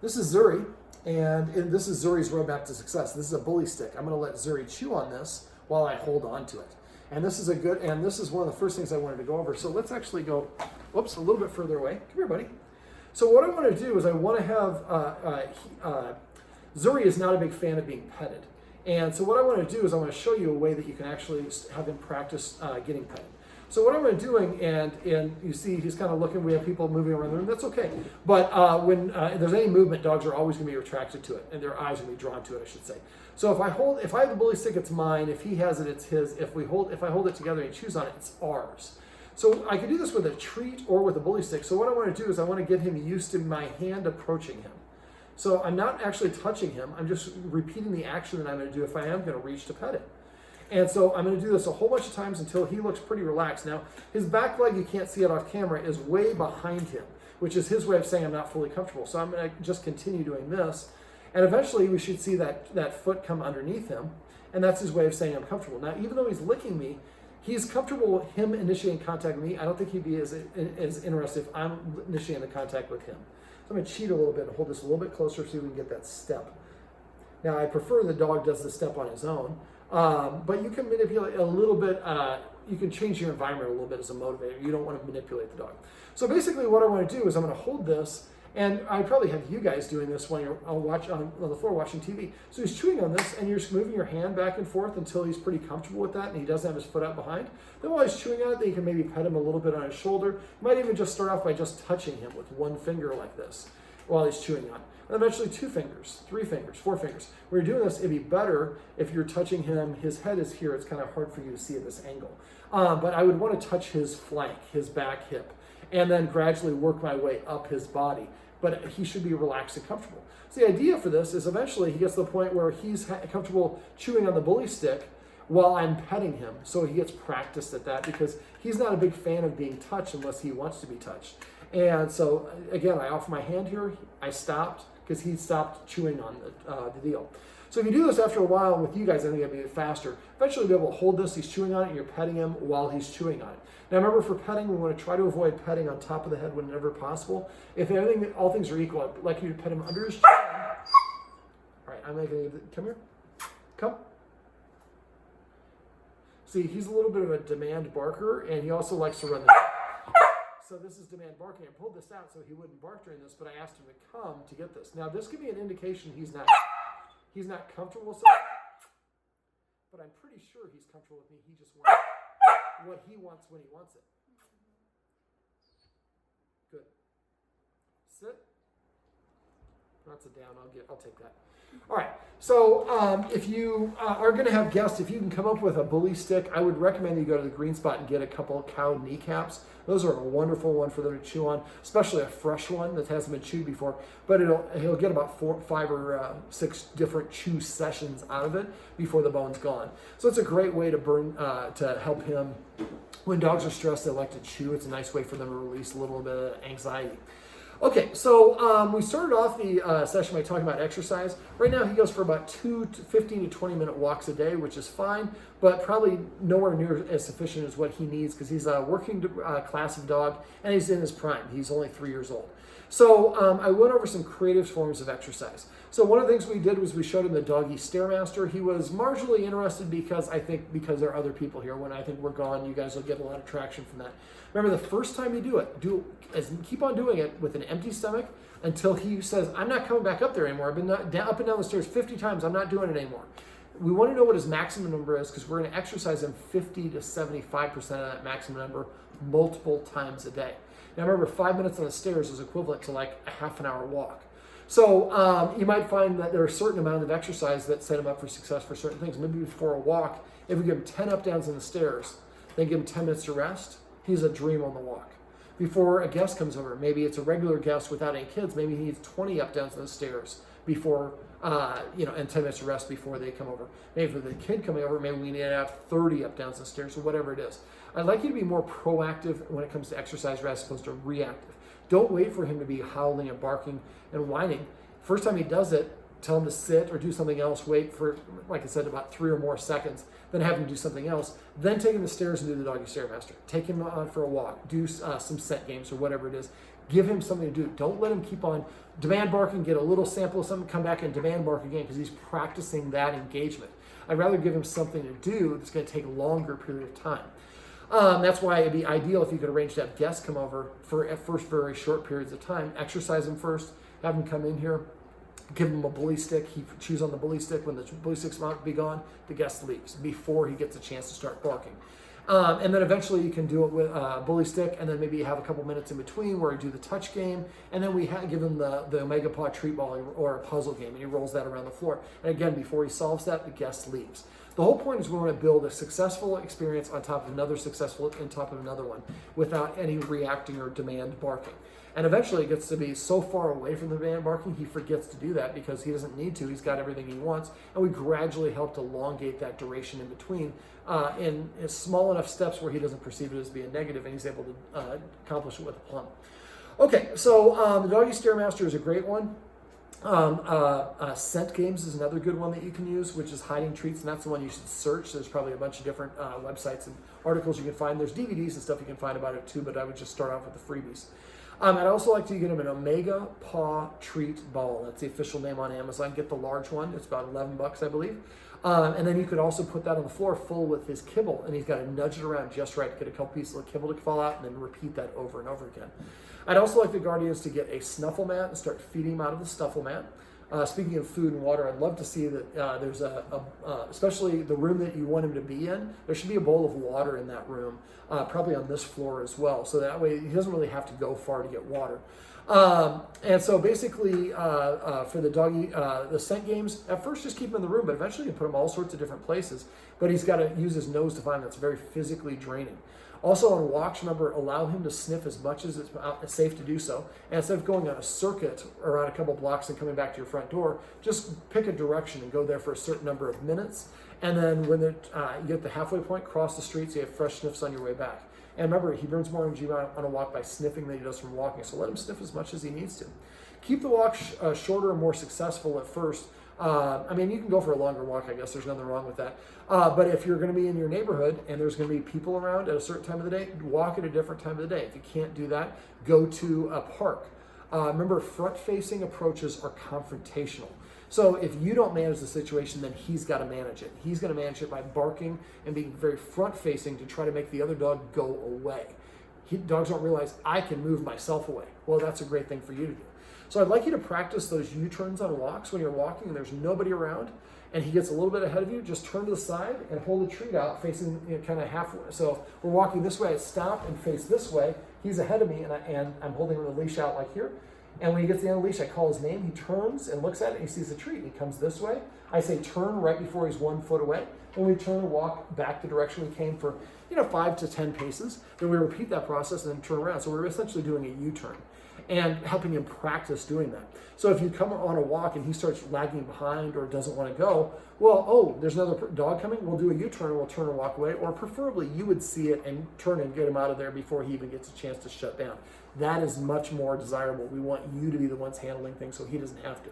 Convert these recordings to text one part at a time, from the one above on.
This is Zuri, and this is Zuri's roadmap to success. This is a bully stick. I'm going to let Zuri chew on this while I hold on to it. And this is one of the first things I wanted to go over. So let's actually go, whoops, a little bit further away. Come here, buddy. So what I want to do is I want to have, Zuri is not a big fan of being petted. And so what I want to do is I want to show you a way that you can actually have him practice getting petted. So what I'm doing, and you see he's kind of looking, we have people moving around the room, that's okay. But when there's any movement, dogs are always going to be attracted to it, and their eyes are going to be drawn to it, I should say. So if I have the bully stick, it's mine. If he has it, it's his. If I hold it together and he chews on it, it's ours. So I can do this with a treat or with a bully stick. So what I want to do is I want to get him used to my hand approaching him. So I'm not actually touching him. I'm just repeating the action that I'm going to do if I am going to reach to pet it. And so I'm going to do this a whole bunch of times until he looks pretty relaxed. Now, his back leg, you can't see it off camera, is way behind him, which is his way of saying I'm not fully comfortable. So I'm going to just continue doing this. And eventually we should see that foot come underneath him. And that's his way of saying I'm comfortable. Now, even though he's licking me, he's comfortable with him initiating contact with me. I don't think he'd be as interested if I'm initiating the contact with him. So I'm going to cheat a little bit and hold this a little bit closer so we can get that step. Now, I prefer the dog does the step on his own. But you can manipulate a little bit, you can change your environment a little bit as a motivator. You don't want to manipulate the dog. So basically what I want to do is I'm going to hold this, and I probably have you guys doing this when you're on the floor watching TV. So he's chewing on this, and you're just moving your hand back and forth until he's pretty comfortable with that, and he doesn't have his foot out behind. Then while he's chewing on it, then you can maybe pet him a little bit on his shoulder. You might even just start off by just touching him with one finger like this while he's chewing on it. And eventually 2 fingers, 3 fingers, 4 fingers. When you're doing this, it'd be better if you're touching him. His head is here. It's kind of hard for you to see at this angle. But I would want to touch his flank, his back hip, and then gradually work my way up his body. But he should be relaxed and comfortable. So the idea for this is eventually he gets to the point where he's comfortable chewing on the bully stick while I'm petting him. So he gets practiced at that because he's not a big fan of being touched unless he wants to be touched. And so again, I offer my hand here. I stopped because he stopped chewing on the deal. So if you do this after a while with you guys, I think it'll be faster. Eventually you'll be able to hold this, he's chewing on it, and you're petting him while he's chewing on it. Now remember, for petting, we want to try to avoid petting on top of the head whenever possible. If all things are equal, I'd like you to pet him under his chin. All right, I'm going to come here. Come. See, he's a little bit of a demand barker, and he also likes to run the... So this is demand barking. I pulled this out so he wouldn't bark during this, but I asked him to come to get this. Now this could be an indication he's not comfortable with something, but I'm pretty sure he's comfortable with me. He just wants what he wants when he wants it. Good. Sit. That's a down. I'll take that. All right. So if you are going to have guests, if you can come up with a bully stick, I would recommend you go to the Green Spot and get a couple of cow kneecaps. Those are a wonderful one for them to chew on, especially a fresh one that hasn't been chewed before. But he'll get about 5 or 6 different chew sessions out of it before the bone's gone. So it's a great way to help him. When dogs are stressed, they like to chew. It's a nice way for them to release a little bit of anxiety. Okay, so we started off the session by talking about exercise. Right now he goes for about 15 to 20 minute walks a day, which is fine, but probably nowhere near as sufficient as what he needs because he's a working class of dog and he's in his prime. He's only 3 years old. So I went over some creative forms of exercise. So one of the things we did was we showed him the doggy stairmaster. He was marginally interested because there are other people here. When I think we're gone, you guys will get a lot of traction from that. Remember, the first time you do it, keep on doing it with an empty stomach until he says, I'm not coming back up there anymore. I've been up and down the stairs 50 times. I'm not doing it anymore. We want to know what his maximum number is because we're going to exercise him 50 to 75% of that maximum number multiple times a day. Now remember, 5 minutes on the stairs is equivalent to like a half an hour walk. So you might find that there are a certain amount of exercise that set him up for success for certain things. Maybe before a walk, if we give him 10 up downs on the stairs, then give him 10 minutes to rest, he's a dream on the walk. Before a guest comes over, maybe it's a regular guest without any kids, maybe he needs 20 up downs on the stairs before, and 10 minutes to rest before they come over. Maybe for the kid coming over, maybe we need to have 30 up downs on the stairs or whatever it is. I'd like you to be more proactive when it comes to exercise as opposed to reactive. Don't wait for him to be howling and barking and whining. First time he does it, tell him to sit or do something else. Wait for, like I said, about 3 or more seconds. Then have him do something else. Then take him to the stairs and do the doggy stairmaster. Take him on for a walk. Do some set games or whatever it is. Give him something to do. Don't let him keep on demand barking, get a little sample of something, come back and demand bark again, because he's practicing that engagement. I'd rather give him something to do that's going to take a longer period of time. That's why it'd be ideal if you could arrange to have guests come over for at first very short periods of time. Exercise him first, have him come in here, give him a bully stick. He chews on the bully stick. When the bully stick's about to be gone, the guest leaves before he gets a chance to start barking. And then eventually you can do it with a bully stick, and then maybe you have a couple minutes in between where you do the touch game, and then we give him the Omega Paw treat ball or a puzzle game, and he rolls that around the floor. And again, before he solves that, the guest leaves. The whole point is we want to build a successful experience on top of another successful on top of another one without any reacting or demand barking. And eventually it gets to be so far away from the demand barking, he forgets to do that because he doesn't need to. He's got everything he wants. And we gradually help to elongate that duration in between in small enough steps where he doesn't perceive it as being negative, and he's able to accomplish it with a plum. Okay, so the Doggy Stairmaster is a great one. Scent games is another good one that you can use, which is hiding treats, and that's the one you should search. There's probably a bunch of different websites and articles you can find. There's DVDs and stuff you can find about it too, but I would just start off with the freebies. I'd also like to get him an Omega Paw treat ball. That's the official name on Amazon. Get the large one. It's about $11, I believe. And then you could also put that on the floor full with his kibble, and he's got to nudge it around just right to get a couple pieces of kibble to fall out, and then repeat that over and over again. I'd also like the Guardians to get a snuffle mat and start feeding him out of the snuffle mat. Speaking of food and water, I'd love to see that there's especially the room that you want him to be in, there should be a bowl of water in that room, probably on this floor as well. So that way he doesn't really have to go far to get water. And so basically for the doggy, the scent games, at first just keep him in the room, but eventually you can put him all sorts of different places. But he's got to use his nose to find them. That's very physically draining. Also on walks, remember, allow him to sniff as much as it's safe to do so. And instead of going on a circuit around a couple blocks and coming back to your front door, just pick a direction and go there for a certain number of minutes. And then when you get the halfway point, cross the street so you have fresh sniffs on your way back. And remember, he burns more energy on a walk by sniffing than he does from walking. So let him sniff as much as he needs to. Keep the walk shorter and more successful at first. I mean, you can go for a longer walk, I guess. There's nothing wrong with that. But if you're going to be in your neighborhood and there's going to be people around at a certain time of the day, walk at a different time of the day. If you can't do that, go to a park. Remember, front-facing approaches are confrontational. So if you don't manage the situation, then he's got to manage it. He's going to manage it by barking and being very front-facing to try to make the other dog go away. Dogs don't realize, I can move myself away. Well, that's a great thing for you to do. So I'd like you to practice those U-turns on walks when you're walking and there's nobody around and he gets a little bit ahead of you. Just turn to the side and hold the treat out facing kind of halfway. So if we're walking this way, I stop and face this way. He's ahead of me and I'm holding the leash out like here. And when he gets to the end of the leash, I call his name. He turns and looks at it and he sees the treat. He comes this way. I say turn right before he's 1 foot away. And we turn and walk back the direction we came for 5 to 10 paces. Then we repeat that process and then turn around. So we're essentially doing a U-turn and helping him practice doing that. So if you come on a walk and he starts lagging behind or doesn't want to go, well, oh, there's another dog coming, we'll do a U-turn and we'll turn and walk away, or preferably you would see it and turn and get him out of there before he even gets a chance to shut down. That is much more desirable. We want you to be the ones handling things so he doesn't have to.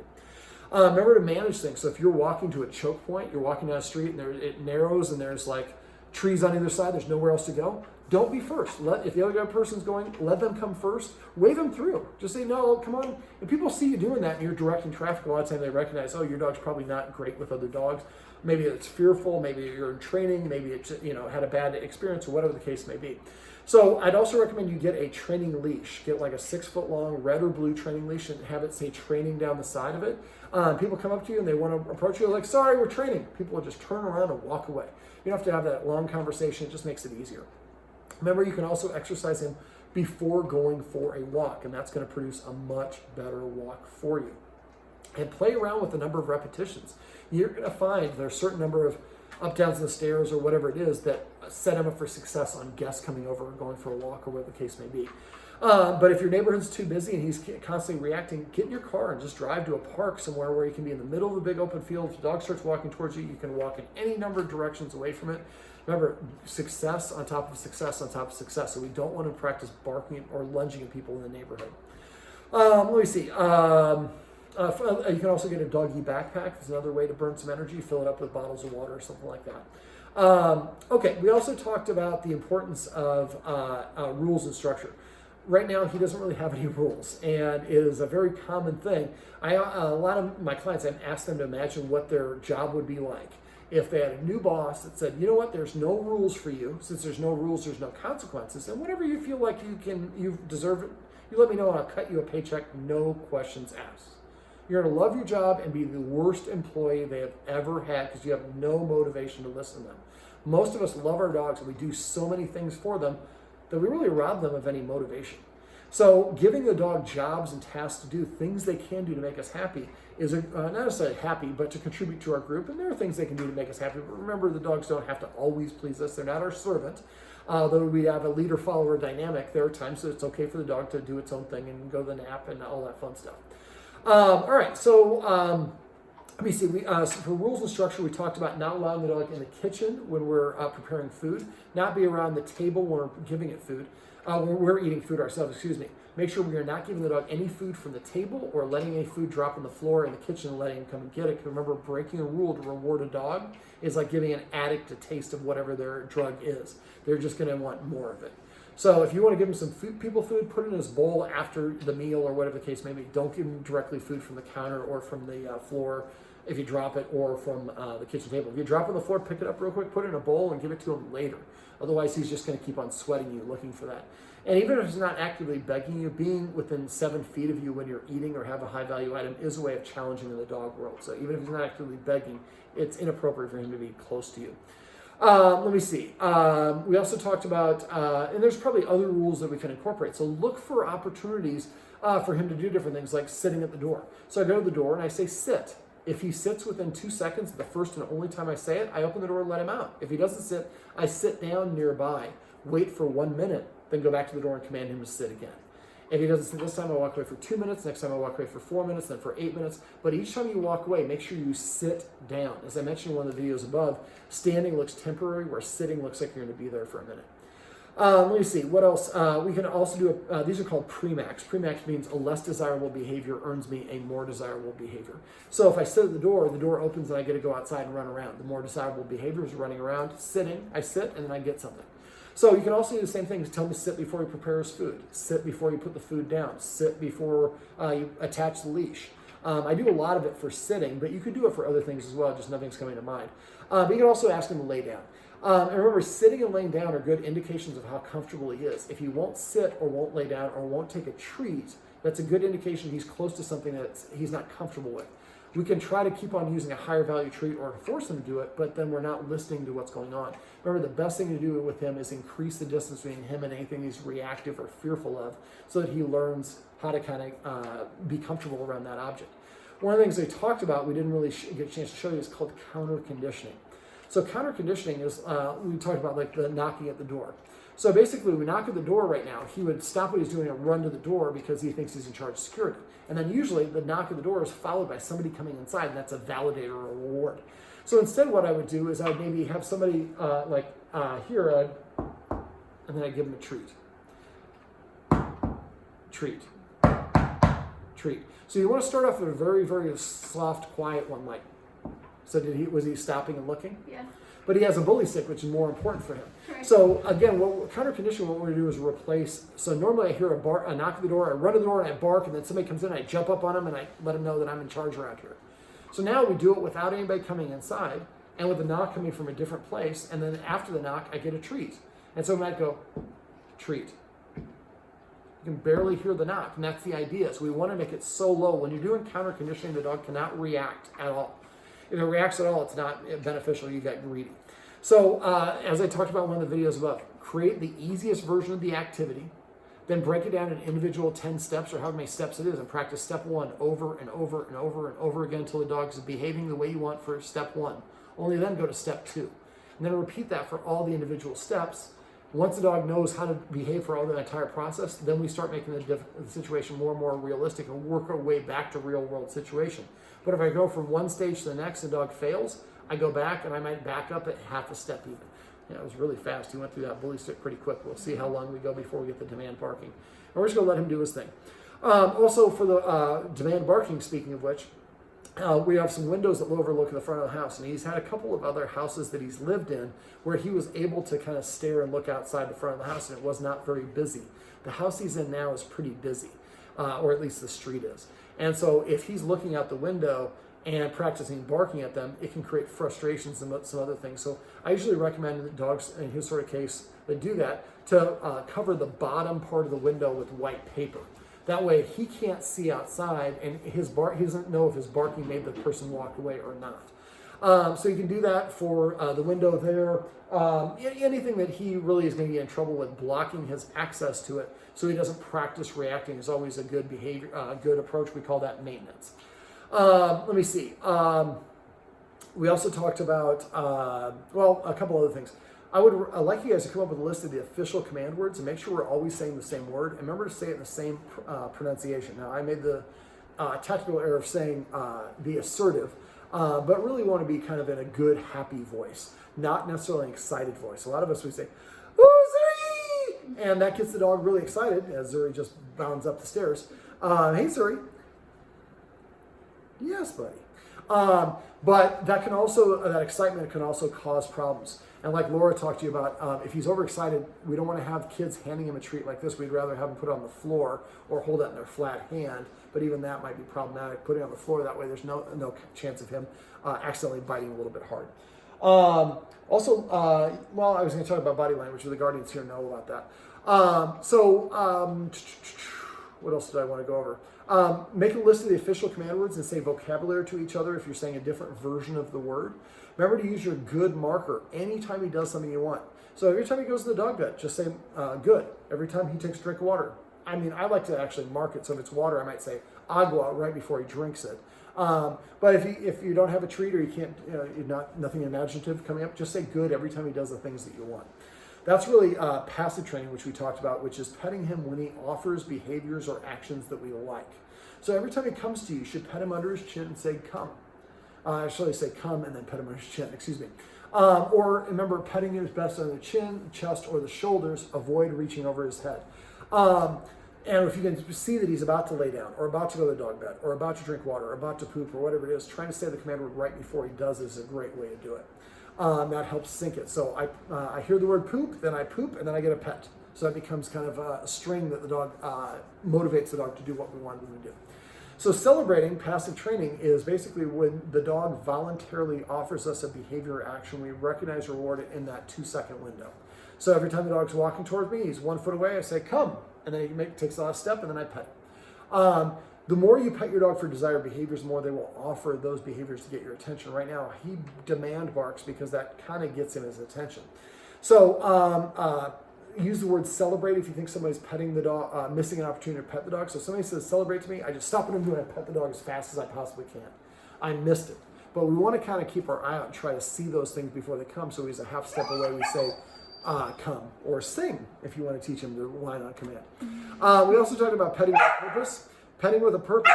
Remember to manage things. So if you're walking to a choke point, you're walking down a street and it narrows and there's like trees on either side, there's nowhere else to go, don't be first. If the other person's going, let them come first. Wave them through. Just say, no, come on. If people see you doing that and you're directing traffic, a lot of times they recognize, oh, your dog's probably not great with other dogs. Maybe it's fearful. Maybe you're in training. Maybe it's had a bad experience or whatever the case may be. So I'd also recommend you get a training leash. Get like a 6-foot long red or blue training leash and have it say training down the side of it. People come up to you and they want to approach you like, sorry, we're training. People will just turn around and walk away. You don't have to have that long conversation. It just makes it easier. Remember, you can also exercise him before going for a walk, and that's going to produce a much better walk for you. And play around with the number of repetitions. You're going to find there's a certain number of up, downs, and the stairs or whatever it is that set him up for success on guests coming over or going for a walk or whatever the case may be. But if your neighborhood's too busy and he's constantly reacting, get in your car and just drive to a park somewhere where you can be in the middle of a big open field. If the dog starts walking towards you, you can walk in any number of directions away from it. Remember, success on top of success on top of success. So we don't want to practice barking or lunging at people in the neighborhood. Let me see. You can also get a doggy backpack. It's another way to burn some energy. Fill it up with bottles of water or something like that. Okay, we also talked about the importance of rules and structure. right now he doesn't really have any rules, and it is a very common thing. A lot of my clients, I've asked them to imagine what their job would be like if they had a new boss that said, you know what, there's no rules for you. Since there's no rules, there's no consequences, and whatever you feel like you deserve it, you let me know and I'll cut you a paycheck, no questions asked. You're going to love your job and be the worst employee they have ever had because you have no motivation to listen to them. Most of us love our dogs and we do so many things for them that we really rob them of any motivation. So giving the dog jobs and tasks to do, things they can do to make us happy, is not necessarily happy, but to contribute to our group. And there are things they can do to make us happy. But remember, the dogs don't have to always please us. They're not our servant. Though we have a leader-follower dynamic, there are times that it's okay for the dog to do its own thing and go to the nap and all that fun stuff. All right, so let me see. So for rules and structure, we talked about not allowing the dog in the kitchen when we're preparing food, not be around the table when we're giving it food, when we're eating food ourselves, excuse me. Make sure we are not giving the dog any food from the table or letting any food drop on the floor in the kitchen and letting him come and get it. Because remember, breaking a rule to reward a dog is like giving an addict a taste of whatever their drug is. They're just going to want more of it. So if you want to give him some food, put it in his bowl after the meal or whatever the case may be. Don't give him directly food from the counter or from the floor if you drop it, or from the kitchen table. If you drop it on the floor, pick it up real quick, put it in a bowl, and give it to him later. Otherwise, he's just going to keep on sweating you, looking for that. And even if he's not actively begging you, being within 7 feet of you when you're eating or have a high-value item is a way of challenging in the dog world. So even if he's not actively begging, it's inappropriate for him to be close to you. Let me see. We also talked about, and there's probably other rules that we can incorporate. So look for opportunities for him to do different things, like sitting at the door. So I go to the door and I say, sit. If he sits within 2 seconds, the first and only time I say it, I open the door and let him out. If he doesn't sit, I sit down nearby, wait for 1 minute, then go back to the door and command him to sit again. If he doesn't sit this time, I walk away for 2 minutes. Next time I walk away for 4 minutes, then for 8 minutes. But each time you walk away, make sure you sit down. As I mentioned in one of the videos above, standing looks temporary, where sitting looks like you're going to be there for a minute. Let me see, what else? We can also do, these are called pre-max. Pre-max means a less desirable behavior earns me a more desirable behavior. So if I sit at the door opens and I get to go outside and run around. The more desirable behavior is running around. Sitting, I sit and then I get something. So you can also do the same thing. Tell him to sit before he prepares food. Sit before you put the food down. Sit before you attach the leash. I do a lot of it for sitting, but you could do it for other things as well, just nothing's coming to mind. But you can also ask him to lay down. And remember, sitting and laying down are good indications of how comfortable he is. If he won't sit or won't lay down or won't take a treat, that's a good indication he's close to something that he's not comfortable with. We can try to keep on using a higher value treat or force him to do it, but then we're not listening to what's going on. Remember, the best thing to do with him is increase the distance between him and anything he's reactive or fearful of, so that he learns how to kind of be comfortable around that object. One of the things they talked about, we didn't really get a chance to show you, is called counter conditioning. So counter conditioning is, we talked about like the knocking at the door. So basically, we knock at the door right now, he would stop what he's doing and run to the door because he thinks he's in charge of security. And then usually the knock at the door is followed by somebody coming inside, and that's a validator or a reward. So instead what I would do is I'd maybe have somebody here, and then I'd give him a treat. Treat. Treat. So you want to start off with a very, very soft, quiet one, like, so was he stopping and looking? Yeah. But he has a bully stick, which is more important for him. Right. So again, counter conditioning, what we're going to do is replace. So normally I hear a knock at the door, I run to the door and I bark, and then somebody comes in, I jump up on him and I let him know that I'm in charge around here. So now we do it without anybody coming inside, and with the knock coming from a different place, and then after the knock, I get a treat. And so I might go, treat. You can barely hear the knock, and that's the idea. So we want to make it so low. When you're doing counter conditioning, the dog cannot react at all. If it reacts at all, it's not beneficial. You get greedy. So as I talked about in one of the videos above, create the easiest version of the activity, then break it down in individual 10 steps or however many steps it is, and practice step 1 over and over and over and over again until the dog is behaving the way you want for step 1. Only then go to step 2. And then repeat that for all the individual steps. Once the dog knows how to behave for all the entire process, then we start making the situation more and more realistic and work our way back to real world situation. But if I go from one stage to the next and the dog fails, I go back and I might back up at half a step even. Yeah, it was really fast. He went through that bully stick pretty quick. We'll see how long we go before we get the demand barking. And we're just going to let him do his thing. Also for the demand barking, speaking of which, we have some windows that overlook the front of the house, and he's had a couple of other houses that he's lived in where he was able to kind of stare and look outside the front of the house, and it was not very busy. The house he's in now is pretty busy, or at least the street is. And so if he's looking out the window and practicing barking at them, it can create frustrations and some other things. So I usually recommend that dogs in his sort of case that do that to cover the bottom part of the window with white paper. That way he can't see outside, and he doesn't know if his barking made the person walk away or not. So you can do that for the window there. Anything that he really is going to get in trouble with, blocking his access to it so he doesn't practice reacting is always a good behavior, good approach. We call that maintenance. Let me see. We also talked about, a couple other things. I would like you guys to come up with a list of the official command words and make sure we're always saying the same word. And remember to say it in the same pronunciation. Now, I made the tactical error of saying be assertive, but really want to be kind of in a good, happy voice, not necessarily an excited voice. A lot of us, we say, "Oh, Zuri!" And that gets the dog really excited as Zuri just bounds up the stairs. Hey, Zuri. Yes, buddy. But that excitement can also cause problems. And like Laura talked to you about, if he's overexcited, we don't want to have kids handing him a treat like this. We'd rather have him put it on the floor or hold it in their flat hand. But even that might be problematic. Putting it on the floor, that way there's no chance of him accidentally biting a little bit hard. I was going to talk about body language. The guardians here know about that. What else did I want to go over? Make a list of the official command words and say vocabulary to each other if you're saying a different version of the word. Remember to use your good marker anytime he does something you want. So every time he goes to the dog bed, just say good. Every time he takes a drink of water. I mean, I like to actually mark it. So if it's water, I might say agua right before he drinks it. But if you don't have a treat or you can't, nothing imaginative coming up, just say good every time he does the things that you want. That's really passive training, which we talked about, which is petting him when he offers behaviors or actions that we like. So every time he comes to you, you should pet him under his chin and say, come. Actually say come and then pet him under his chin, excuse me. Or remember, petting him is best on the chin, chest, or the shoulders. Avoid reaching over his head. And if you can see that he's about to lay down, or about to go to the dog bed, or about to drink water, or about to poop, or whatever it is, trying to say the command word right before he does is a great way to do it. That helps sync it. So I hear the word poop, then I poop, and then I get a pet. So that becomes kind of a string that the dog motivates the dog to do what we want them to do. So celebrating passive training is basically when the dog voluntarily offers us a behavior or action, we recognize or reward it in that 2-second window. So every time the dog's walking towards me, he's 1 foot away, I say, come. And then he takes the last step, and then I pet him. The more you pet your dog for desired behaviors, the more they will offer those behaviors to get your attention. Right now, he demand barks because that kind of gets him his attention. So use the word celebrate if you think somebody's petting the dog, missing an opportunity to pet the dog. So if somebody says celebrate to me, I just stop what I'm doing and pet the dog as fast as I possibly can. I missed it. But we want to kind of keep our eye out and try to see those things before they come. So he's a half step away, we say, come, or sing if you want to teach him to line on command. We also talked about petting with a purpose. Petting with a purpose.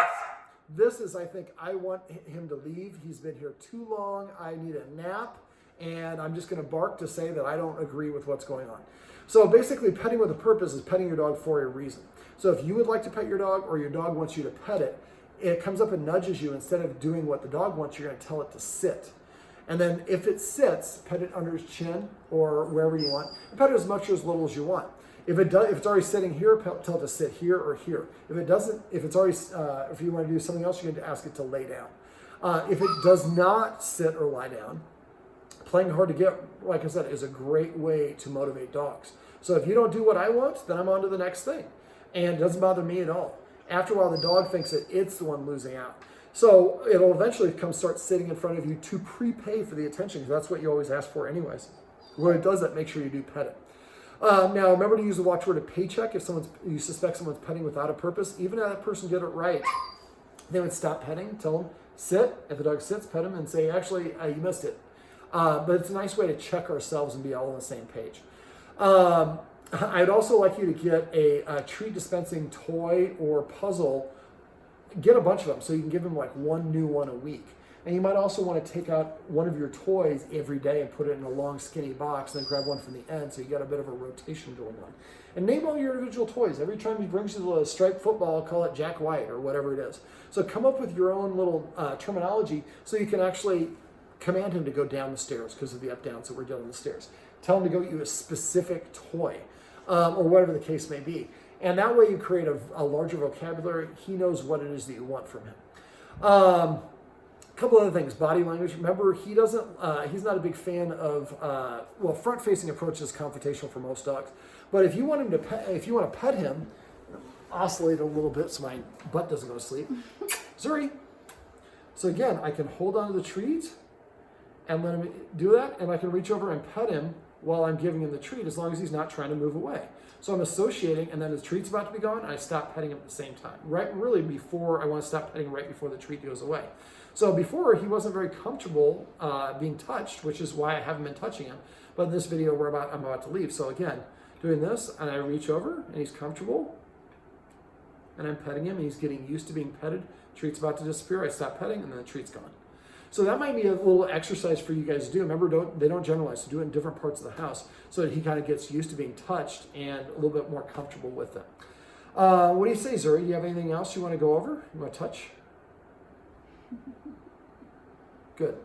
This is, I think, I want him to leave. He's been here too long. I need a nap, and I'm just going to bark to say that I don't agree with what's going on. So basically, petting with a purpose is petting your dog for a reason. So if you would like to pet your dog or your dog wants you to pet it, it comes up and nudges you. Instead of doing what the dog wants, you're going to tell it to sit. And then if it sits, pet it under his chin or wherever you want. And pet it as much or as little as you want. If it's already sitting here, tell it to sit here or here. If it doesn't, if you want to do something else, you're going to ask it to lay down. If it does not sit or lie down, playing hard to get, like I said, is a great way to motivate dogs. So if you don't do what I want, then I'm on to the next thing. And it doesn't bother me at all. After a while, the dog thinks that it's the one losing out. So it'll eventually start sitting in front of you to prepay for the attention, because that's what you always ask for anyways. When it does that, make sure you do pet it. Now, remember to use the watchword of paycheck if you suspect someone's petting without a purpose. Even if that person did it right, they would stop petting, tell them, sit. If the dog sits, pet him, and say, actually, you missed it. But it's a nice way to check ourselves and be all on the same page. I'd also like you to get a treat dispensing toy or puzzle. Get a bunch of them so you can give them like one new one a week. And you might also want to take out one of your toys every day and put it in a long skinny box, and then grab one from the end, so you got a bit of a rotation going on. And name all your individual toys. Every time he brings you a striped football, call it Jack White or whatever it is. So come up with your own little terminology so you can actually command him to go down the stairs because of the up-downs that we're doing on the stairs. Tell him to go get you a specific toy or whatever the case may be. And that way you create a larger vocabulary. He knows what it is that you want from him. Couple other things, body language. Remember, he's not a big fan of, front-facing approach is confrontational for most dogs. But if you want to pet him, oscillate a little bit so my butt doesn't go to sleep. Zuri. So again, I can hold onto the treat and let him do that, and I can reach over and pet him while I'm giving him the treat, as long as he's not trying to move away. So I'm associating, and then the treat's about to be gone, and I stop petting him at the same time. I want to stop petting right before the treat goes away. So before, he wasn't very comfortable being touched, which is why I haven't been touching him. But in this video, I'm about to leave. So again, doing this, and I reach over, and he's comfortable, and I'm petting him, and he's getting used to being petted. Treat's about to disappear. I stop petting, and then the treat's gone. So that might be a little exercise for you guys to do. Remember, they don't generalize, so do it in different parts of the house so that he kind of gets used to being touched and a little bit more comfortable with it. What do you say, Zuri? Do you have anything else you want to go over? You want to touch? Good.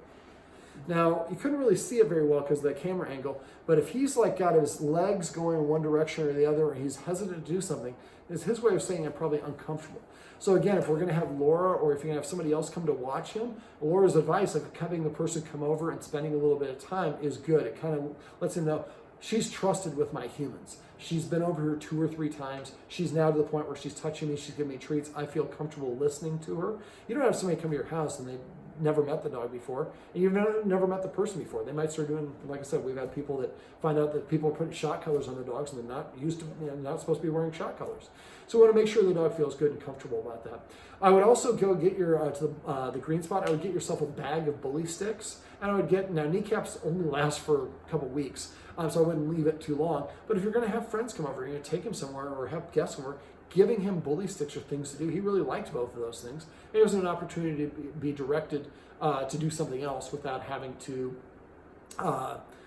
Now, you couldn't really see it very well because of the camera angle, but if he's like got his legs going in one direction or the other, or he's hesitant to do something, it's his way of saying I'm probably uncomfortable. So again, if we're going to have Laura, or if you're going to have somebody else come to watch him, Laura's advice of having the person come over and spending a little bit of time is good. It kind of lets him know she's trusted with my humans. She's been over here 2 or 3 times. She's now to the point where she's touching me, she's giving me treats. I feel comfortable listening to her. You don't have somebody come to your house and they never met the dog before, and you've never met the person before. They might start doing, like I said, we've had people that find out that people are putting shot collars on their dogs and they're not supposed to be wearing shot collars. So we want to make sure the dog feels good and comfortable about that. I would also go get your, to the green spot, I would get yourself a bag of bully sticks, and I would get, now kneecaps only last for a couple weeks, so I wouldn't leave it too long. But if you're going to have friends come over, you're going to take him somewhere or have guests over, giving him bully sticks are things to do. He really liked both of those things. It was an opportunity to be directed to do something else without having to,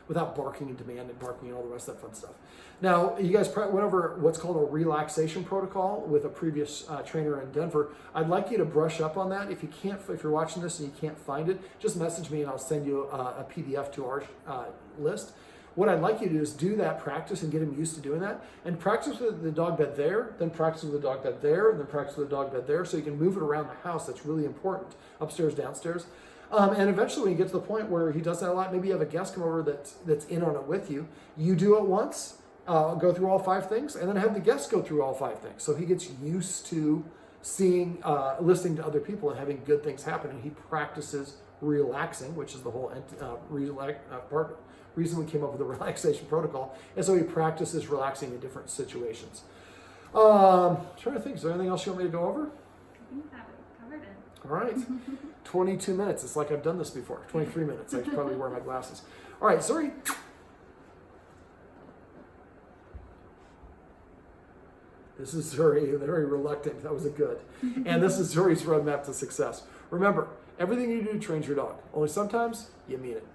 without barking and demand and barking and all the rest of that fun stuff. Now, you guys went over what's called a relaxation protocol with a previous trainer in Denver. I'd like you to brush up on that. If you're watching this and you can't find it, just message me and I'll send you a PDF to our list. What I'd like you to do is do that practice and get him used to doing that, and practice with the dog bed there, then practice with the dog bed there, and then practice with the dog bed there, so you can move it around the house. That's really important, upstairs, downstairs. And eventually when you get to the point where he does that a lot, maybe you have a guest come over that's in on it with you. You do it once, go through all 5 things, and then have the guest go through all 5 things. So he gets used to seeing, listening to other people and having good things happen, and he practices relaxing, which is the whole reason we came up with the relaxation protocol, and so he practices relaxing in different situations. Trying to think, is there anything else you want me to go over? I think that covered it. All right, 22 minutes. It's like I've done this before. 23 minutes. I should probably wear my glasses. All right, Zuri. This is Zuri, very reluctant. That was a good. And this is Zuri's roadmap to success. Remember, everything you do trains your dog. Only sometimes you mean it.